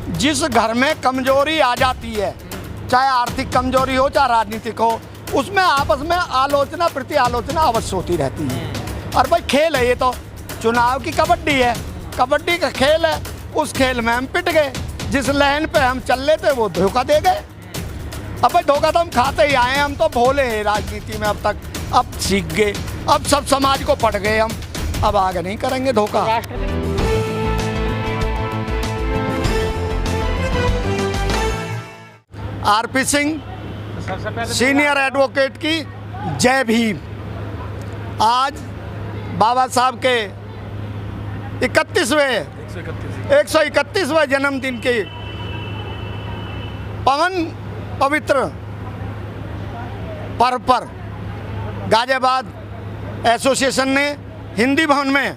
जिस घर में कमजोरी आ जाती है, चाहे आर्थिक कमजोरी हो चाहे राजनीतिक हो, उसमें आपस में आलोचना प्रति आलोचना अवश्य होती रहती है। और भाई खेल है, ये तो चुनाव की कबड्डी है, कबड्डी का खेल है। उस खेल में हम पिट गए, जिस लाइन पे हम चल रहे थे वो धोखा दे गए। अब भाई धोखा तो हम खाते ही आए हैं, हम तो भोले हैं राजनीति में अब तक। अब सीख गए, अब सब समाज को पढ़ गए हम, अब आगे नहीं करेंगे धोखा। आरपी सिंह, सीनियर एडवोकेट की जय भीम। आज बाबा साहब के 131वें जन्मदिन के पवित्र पर्व पर गाजियाबाद एसोसिएशन ने हिंदी भवन में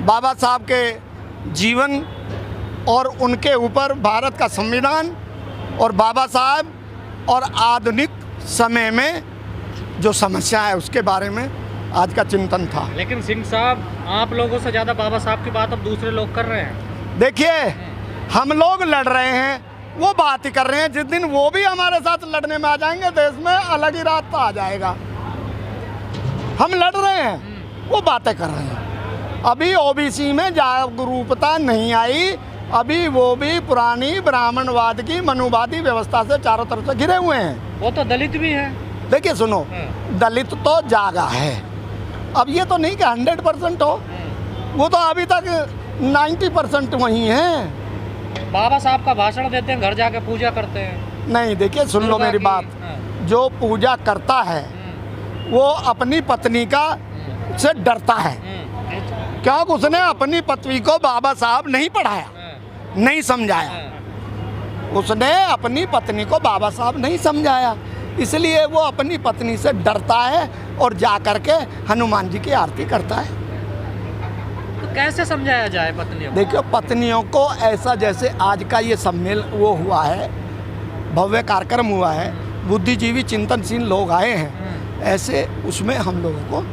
बाबा साहब के जीवन और उनके ऊपर भारत का संविधान और बाबा साहब और आधुनिक समय में जो समस्या है उसके बारे में आज का चिंतन था। लेकिन सिंह साहब, आप लोगों से ज़्यादा बाबा साहब की बात अब दूसरे लोग कर रहे हैं। देखिए, हम लोग लड़ रहे हैं, वो बात ही कर रहे हैं। जिस दिन वो भी हमारे साथ लड़ने में आ जाएंगे, देश में अलग ही रास्ता आ जाएगा। हम लड़ रहे हैं, वो बातें कर रहे हैं। अभी ओबीसी में जागरूकता नहीं आई, अभी वो भी पुरानी ब्राह्मणवाद की मनुवादी व्यवस्था से चारों तरफ से घिरे हुए हैं। वो तो दलित भी है। देखिए सुनो, दलित तो जागा है। अब ये तो नहीं कि 100% हो, वो तो अभी तक 90% वही है। बाबा साहब का भाषण देते हैं, घर जाके पूजा करते हैं। नहीं, देखिए सुन लो मेरी बात, जो पूजा करता है वो अपनी पत्नी का से डरता है, क्योंकि उसने अपनी पत्नी को बाबा साहब नहीं पढ़ाया, नहीं समझाया। उसने अपनी पत्नी को बाबा साहब नहीं समझाया, इसलिए वो अपनी पत्नी से डरता है और जा करके हनुमान जी की आरती करता है। तो कैसे समझाया जाए पत्नियों को? देखियो, पत्नियों को ऐसा, जैसे आज का ये सम्मेलन वो हुआ है, भव्य कार्यक्रम हुआ है, बुद्धिजीवी चिंतनशील लोग आए हैं, ऐसे उसमें हम लोगों को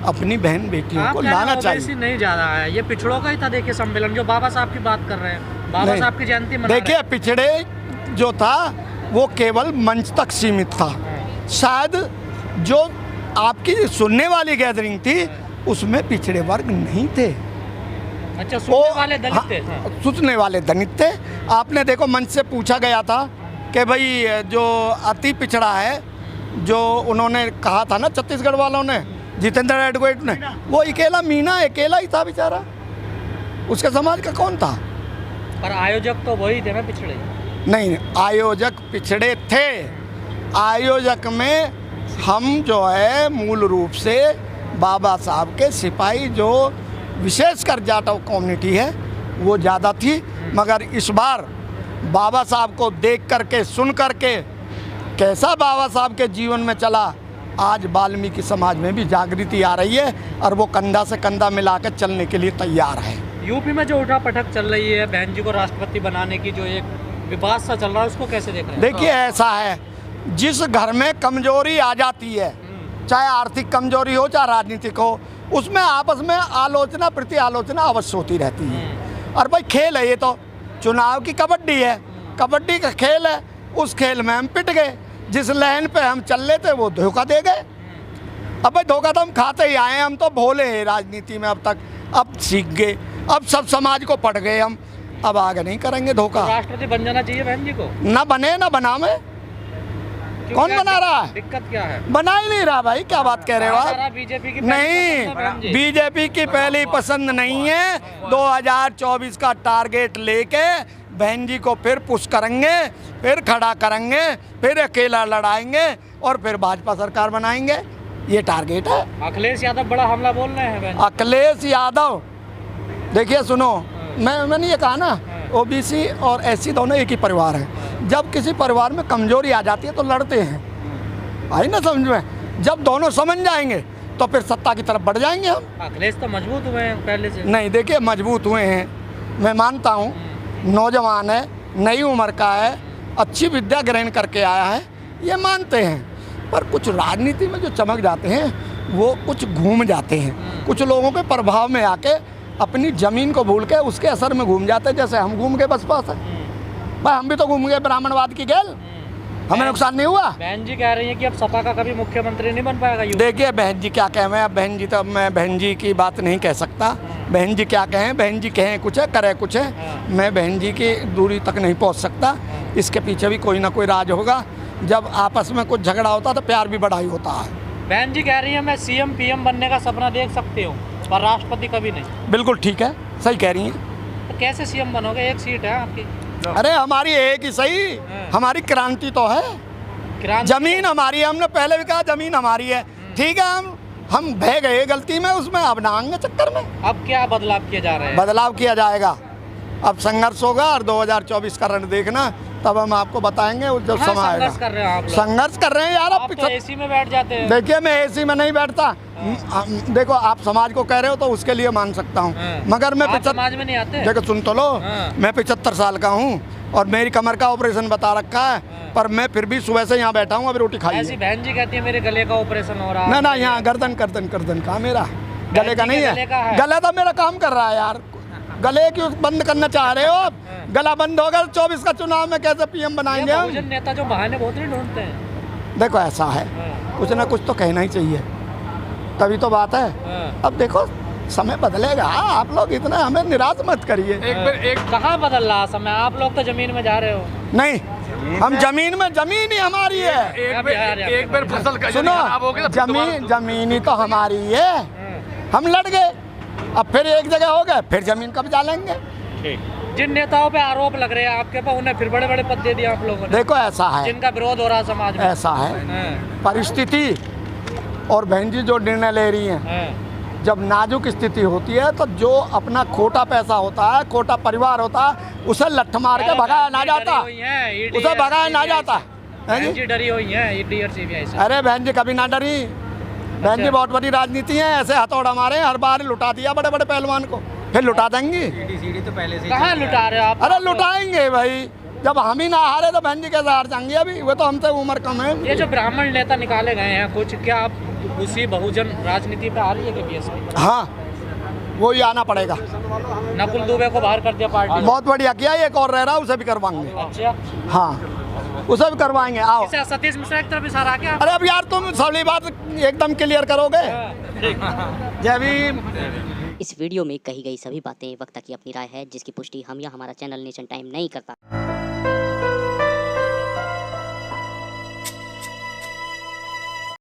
अपनी बहन बेटियों को लाना चाहिए। नहीं जा रहा है, ये पिछड़ों का ही था। देखिए सम्मेलन, जो बाबा साहब की बात कर रहे हैं, बाबा साहब की जयंती मना रहे हैं। देखिए, पिछड़े जो था वो केवल मंच तक सीमित था। शायद जो आपकी सुनने वाली गैदरिंग थी उसमें पिछड़े वर्ग नहीं थे। अच्छा, सुनने वाले दलित थे। सुनने वाले दलित थे। आपने देखो, मंच से पूछा गया था कि भाई जो अति पिछड़ा है, जो उन्होंने कहा था ना छत्तीसगढ़ वालों ने, जितेंद्र एडवोकेट ने, वो अकेला मीना अकेला ही था बेचारा, उसके समाज का कौन था? पर आयोजक तो वही थे ना, पिछड़े। नहीं, आयोजक पिछड़े थे। आयोजक में हम जो है मूल रूप से बाबा साहब के सिपाही, जो विशेषकर जाटव कम्युनिटी है वो ज़्यादा थी। मगर इस बार बाबा साहब को देख करके, सुन करके, कैसा बाबा साहब के जीवन में चला, आज वाल्मीकि समाज में भी जागृति आ रही है और वो कंधा से कंधा मिला कर चलने के लिए तैयार है। यूपी में जो उठा पटक चल रही है, बहन जी को राष्ट्रपति बनाने की जो एक विवाद सा चल रहा है, उसको कैसे देख रहे हैं? देखिए, ऐसा है, जिस घर में कमजोरी आ जाती है, चाहे आर्थिक कमजोरी हो चाहे राजनीतिक हो, उसमें आपस में आलोचना प्रति आलोचना अवश्य होती रहती है। और भाई खेल है, ये तो चुनाव की कबड्डी है, कबड्डी का खेल है। उस खेल में हम पिट गए, जिस लाइन पे हम चल रहे थे वो धोखा दे गए। अब भाई धोखा तो हम खाते ही आए हैं, हम तो भोले हैं राजनीति में अब तक। अब सीख गए, अब सब समाज को पढ़ गए हम, अब आगे नहीं करेंगे धोखा। राष्ट्रपति बन जाना चाहिए बहन जी को। ना बने ना बनावे, कौन बना रहा है? दिक्कत क्या है? बना ही नहीं रहा भाई, क्या बात कह रहे हो आप? बीजेपी की नहीं, बीजेपी की पहली पसंद नहीं है। 2024 का टारगेट लेके बहन जी को फिर पुश करेंगे, फिर खड़ा करेंगे, फिर अकेला लड़ाएंगे और फिर भाजपा सरकार बनाएंगे, ये टारगेट है। अखिलेश यादव बड़ा हमला बोल रहे हैं। अखिलेश यादव, देखिए सुनो, मैंने ये कहा ना, ओबीसी और एससी दोनों एक ही परिवार है। जब किसी परिवार में कमजोरी आ जाती है तो लड़ते हैं, आई ना समझ में। जब दोनों समझ जाएंगे तो फिर सत्ता की तरफ बढ़ जाएंगे हम। अखिलेश तो मजबूत हुए हैं पहले से। नहीं, देखिए मजबूत हुए हैं, मैं मानता हूँ, नौजवान है, नई उम्र का है, अच्छी विद्या ग्रहण करके आया है, ये मानते हैं। पर कुछ राजनीति में जो चमक जाते हैं वो कुछ घूम जाते हैं, कुछ लोगों के प्रभाव में आके अपनी ज़मीन को भूल के उसके असर में घूम जाते हैं, जैसे हम घूम गए बस पास है भाई, हम भी तो घूम गए ब्राह्मणवाद की गेल, हमें नुकसान नहीं हुआ। बहन जी कह रही हैं कि अब सपा का कभी मुख्यमंत्री नहीं बन पाएगा यूपी। देखिए बहन जी क्या कहें, मैं बहन जी तो मैं बहन जी की बात नहीं कह सकता, बहन जी क्या कहें, बहन जी कहें कुछ है करे कुछ है, मैं बहन जी की दूरी तक नहीं पहुंच सकता। इसके पीछे भी कोई ना कोई राज होगा, जब आपस में कुछ झगड़ा होता तो प्यार भी बढ़ाई होता है। बहन जी कह रही है मैं सीएम पीएम बनने का सपना देख सकती हूँ पर राष्ट्रपति कभी नहीं। बिल्कुल ठीक है, सही कह रही हैं। तो कैसे सीएम बनोगे, एक सीट है आपकी। अरे हमारी एक ही सही, हमारी क्रांति तो है, जमीन हमारी है, हमने पहले भी कहा जमीन हमारी है, ठीक है। हम बह गए गलती में, उसमें अब ना आएंगे चक्कर में। अब क्या बदलाव किए जा रहे हैं? बदलाव किया जाएगा, अब संघर्ष होगा और 2024 का रण देखना, तब हम आपको बताएंगे जब समय आएगा। संघर्ष कर रहे हैं आप लोग? संघर्ष कर रहे हैं यार। आप तो एसी में बैठ जाते हैं। देखिए मैं एसी में नहीं बैठता, देखो आप समाज को कह रहे हो तो उसके लिए मान सकता हूँ, मगर मैं समाज में नहीं आते। देखो सुन तो लो, मैं 75 साल का हूँ और मेरी कमर का ऑपरेशन बता रखा है, पर मैं फिर भी सुबह से यहाँ बैठा हूँ, अभी रोटी खाई। ऐसी बहन जी कहती है मेरे गले का ऑपरेशन हो रहा है। ना यहाँ गर्दन का मेरा गले का नहीं है, गला तो मेरा काम कर रहा है यार। गले क्यों बंद करना चाह रहे हो आप? गला बंद होगा 24 का चुनाव में कैसे पीएम बनाएंगे हम? नेता जो बहाने बहुत नहीं ढूंढते हैं। देखो ऐसा है, कुछ ना कुछ तो कहना ही चाहिए, तभी तो बात है। अब देखो समय बदलेगा, आप लोग इतना हमें निराश मत करिए। एक कहाँ बदल रहा समय? आप लोग तो जमीन में जा रहे हो। नहीं, हम जमीन में, जमीन ही हमारी है। एक बार फसल का सुनो, जमीन ही तो हमारी है, हम लड़ गए, अब फिर एक जगह हो गए, फिर जमीन कब्जा लेंगे। जिन नेताओं पे आरोप लग रहे हैं आपके पास, उन्हें फिर बड़े बड़े पद दे दिए आप लोगों ने। देखो ऐसा है, जिनका विरोध हो रहा है समाज में, ऐसा है परिस्थिति। और बहन जी जो निर्णय ले रही हैं, जब नाजुक स्थिति होती है तो जो अपना खोटा पैसा होता है, खोटा परिवार होता है, उसे लठ मार के भगाया ना जाता, उसे भगाया ना जाता। बहन जी डरी हुई है ईडी और सीबीआई से। अरे बहन जी कभी ना डरी, बहन जी बहुत बड़ी राजनीति है, ऐसे हथौड़ा मारे हर बार लुटा दिया बड़े बड़े पहलवान को, फिर लुटा देंगी। सीडी तो पहले से कहाँ लुटा रहे हो आप? अरे लुटाएंगे भाई, जब हम ही ना हारे तो बहन जी कैसे हार जाएंगे? अभी वो तो हमसे उम्र कम है। ये जो ब्राह्मण नेता निकाले गए हैं कुछ, क्या आप उसी बहुजन राजनीति पे आ रही है कि बीएसपी? हाँ, वो ही आना पड़ेगा। नकुल दुबे को बाहर कर दिया पार्टी। बहुत बढ़िया किया, एक और रह रहा है उसे भी करवाएंगे। अच्छा हाँ, उसे भी करवाएंगे। आओ। सतीश मिश्रा की तरफ इशारा क्या? अरे अब यार तुम सभी बात एकदम क्लियर करोगे। जय भीम। इस वीडियो में कही गई सभी बातें वक्ता की अपनी राय है, जिसकी पुष्टि हम या हमारा चैनल नेशन टाइम नहीं करता।